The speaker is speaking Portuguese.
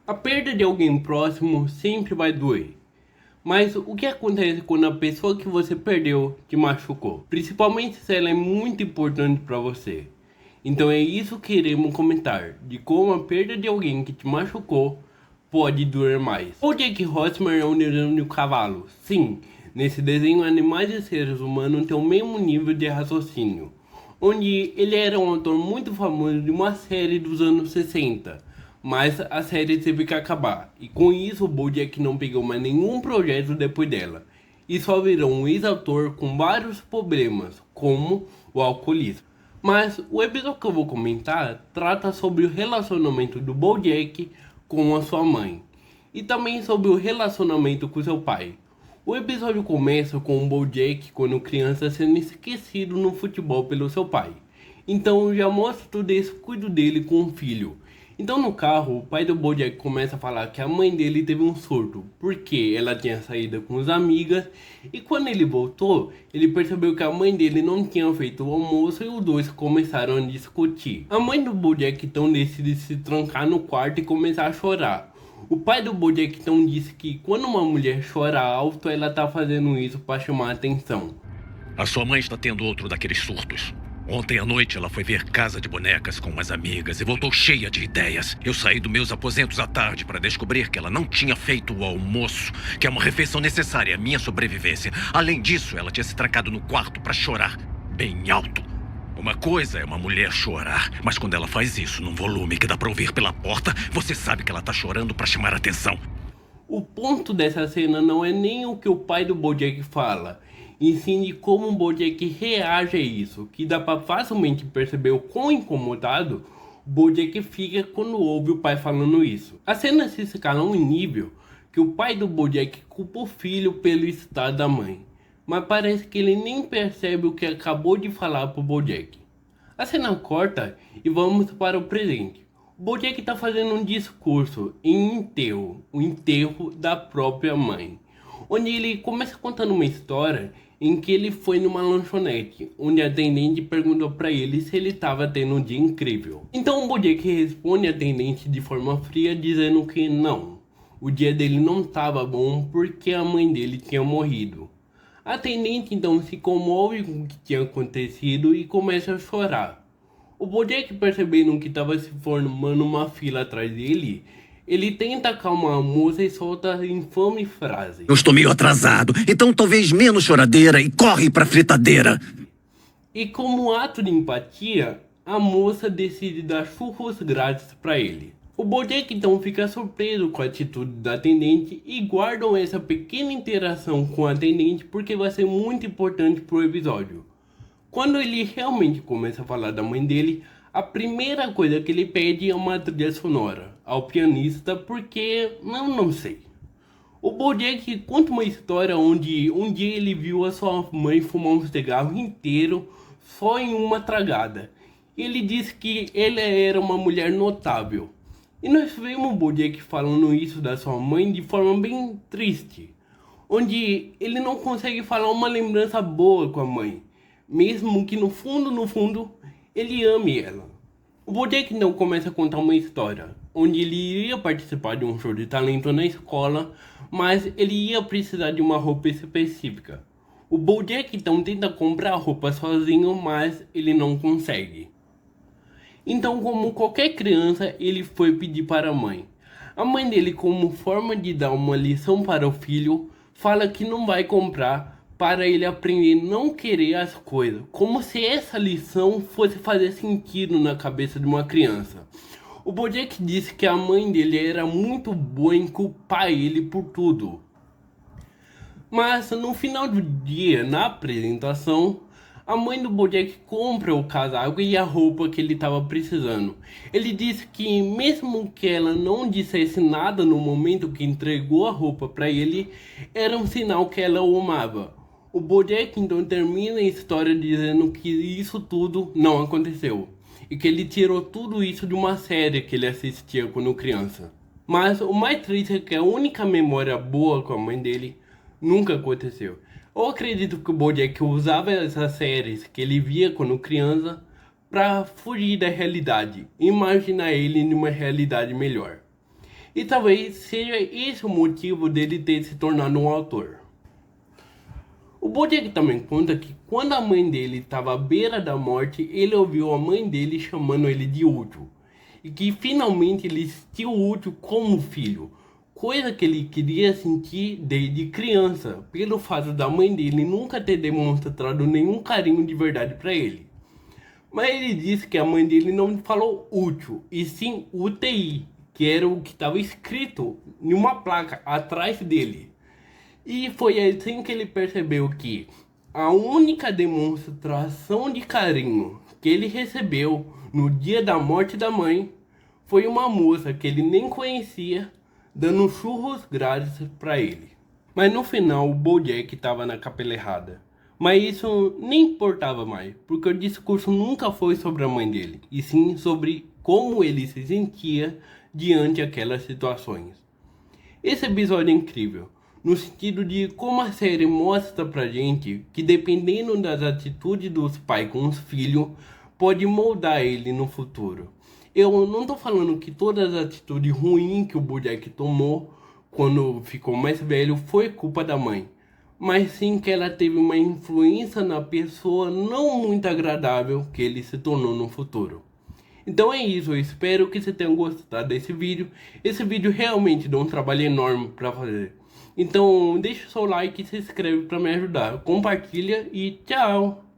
A perda de alguém próximo sempre vai doer. Mas o que acontece quando a pessoa que você perdeu te machucou? Principalmente se ela é muito importante para você. Então é isso que iremos comentar, de como a perda de alguém que te machucou pode doer mais. O Jack Horseman é um desenho de cavalo. Sim, nesse desenho animais e seres humanos têm o mesmo nível de raciocínio. Onde ele era um autor muito famoso de uma série dos anos 60. Mas a série teve que acabar, e com isso o BoJack não pegou mais nenhum projeto depois dela, e só virou um ex-autor com vários problemas, como o alcoolismo. Mas o episódio que eu vou comentar trata sobre o relacionamento do BoJack com a sua mãe, e também sobre o relacionamento com seu pai. O episódio começa com o BoJack quando criança sendo esquecido no futebol pelo seu pai. Então já mostra todo o descuido dele com o filho. Então no carro, o pai do BoJack começa a falar que a mãe dele teve um surto, porque ela tinha saído com as amigas, e quando ele voltou, ele percebeu que a mãe dele não tinha feito o almoço e os dois começaram a discutir. A mãe do BoJack então decide se trancar no quarto e começar a chorar. O pai do BoJack então disse que quando uma mulher chora alto, ela tá fazendo isso para chamar a atenção. A sua mãe está tendo outro daqueles surtos. Ontem à noite ela foi ver Casa de Bonecas com umas amigas e voltou cheia de ideias. Eu saí dos meus aposentos à tarde para descobrir que ela não tinha feito o almoço, que é uma refeição necessária à minha sobrevivência. Além disso, ela tinha se trancado no quarto para chorar, bem alto. Uma coisa é uma mulher chorar, mas quando ela faz isso num volume que dá para ouvir pela porta, você sabe que ela tá chorando para chamar atenção. O ponto dessa cena não é nem o que o pai do BoJack fala, e sim de como o BoJack reage a isso, que dá para facilmente perceber o quão incomodado o BoJack fica quando ouve o pai falando isso. A cena se escala a um nível que o pai do BoJack culpa o filho pelo estado da mãe, mas parece que ele nem percebe o que acabou de falar pro BoJack. A cena corta e vamos para o presente. O BoJack está fazendo um discurso em enterro, o enterro da própria mãe, onde ele começa contando uma história em que ele foi numa lanchonete, onde a atendente perguntou para ele se ele estava tendo um dia incrível. Então o BoJack responde a atendente de forma fria, dizendo que não, o dia dele não estava bom porque a mãe dele tinha morrido. A atendente então se comove com o que tinha acontecido e começa a chorar. O BoJack, percebendo que estava se formando uma fila atrás dele, ele tenta acalmar a moça e solta a infame frase: Eu estou meio atrasado, então talvez menos choradeira e corre pra fritadeira. E como ato de empatia, a moça decide dar churros grátis para ele. O BoJack então fica surpreso com a atitude da atendente e guardam essa pequena interação com a atendente porque vai ser muito importante pro episódio. Quando ele realmente começa a falar da mãe dele, a primeira coisa que ele pede é uma trilha sonora ao pianista, porque não sei. O BoJack conta uma história onde um dia ele viu a sua mãe fumar um cigarro inteiro só em uma tragada. Ele disse que ela era uma mulher notável. E nós vemos o BoJack falando isso da sua mãe de forma bem triste, onde ele não consegue falar uma lembrança boa com a mãe, mesmo que no fundo, ele ame ela. O BoJack então começa a contar uma história, onde ele iria participar de um show de talento na escola, mas ele ia precisar de uma roupa específica. O BoJack então tenta comprar a roupa sozinho, mas ele não consegue. Então, como qualquer criança, ele foi pedir para a mãe. A mãe dele, como forma de dar uma lição para o filho, fala que não vai comprar para ele aprender a não querer as coisas, como se essa lição fosse fazer sentido na cabeça de uma criança. O BoJack disse que a mãe dele era muito boa em culpar ele por tudo. Mas no final do dia, na apresentação, a mãe do BoJack compra o casaco e a roupa que ele estava precisando. Ele disse que mesmo que ela não dissesse nada no momento que entregou a roupa para ele, era um sinal que ela o amava. O BoJack então termina a história dizendo que isso tudo não aconteceu, e que ele tirou tudo isso de uma série que ele assistia quando criança. Mas o mais triste é que a única memória boa com a mãe dele nunca aconteceu. Eu acredito que o BoJack usava essas séries que ele via quando criança para fugir da realidade, imaginar ele numa realidade melhor. E talvez seja esse o motivo dele ter se tornado um autor. O Bojack também conta que quando a mãe dele estava à beira da morte, ele ouviu a mãe dele chamando ele de útil. E que finalmente ele sentiu útil como filho. Coisa que ele queria sentir desde criança, pelo fato da mãe dele nunca ter demonstrado nenhum carinho de verdade para ele. Mas ele disse que a mãe dele não falou útil, e sim UTI, que era o que estava escrito em uma placa atrás dele. E foi assim que ele percebeu que a única demonstração de carinho que ele recebeu no dia da morte da mãe foi uma moça que ele nem conhecia dando churros grátis para ele. Mas no final o Bojack estava na capela errada. Mas isso nem importava mais, porque o discurso nunca foi sobre a mãe dele, e sim sobre como ele se sentia diante aquelas situações. Esse episódio é incrível, no sentido de como a série mostra pra gente que dependendo das atitudes dos pais com os filhos, pode moldar ele no futuro. Eu não tô falando que todas as atitudes ruins que o Bojack tomou quando ficou mais velho foi culpa da mãe, mas sim que ela teve uma influência na pessoa não muito agradável que ele se tornou no futuro. Então é isso, eu espero que você tenha gostado desse vídeo. Esse vídeo realmente deu um trabalho enorme para fazer. Então deixa o seu like e se inscreve para me ajudar. Compartilha e tchau!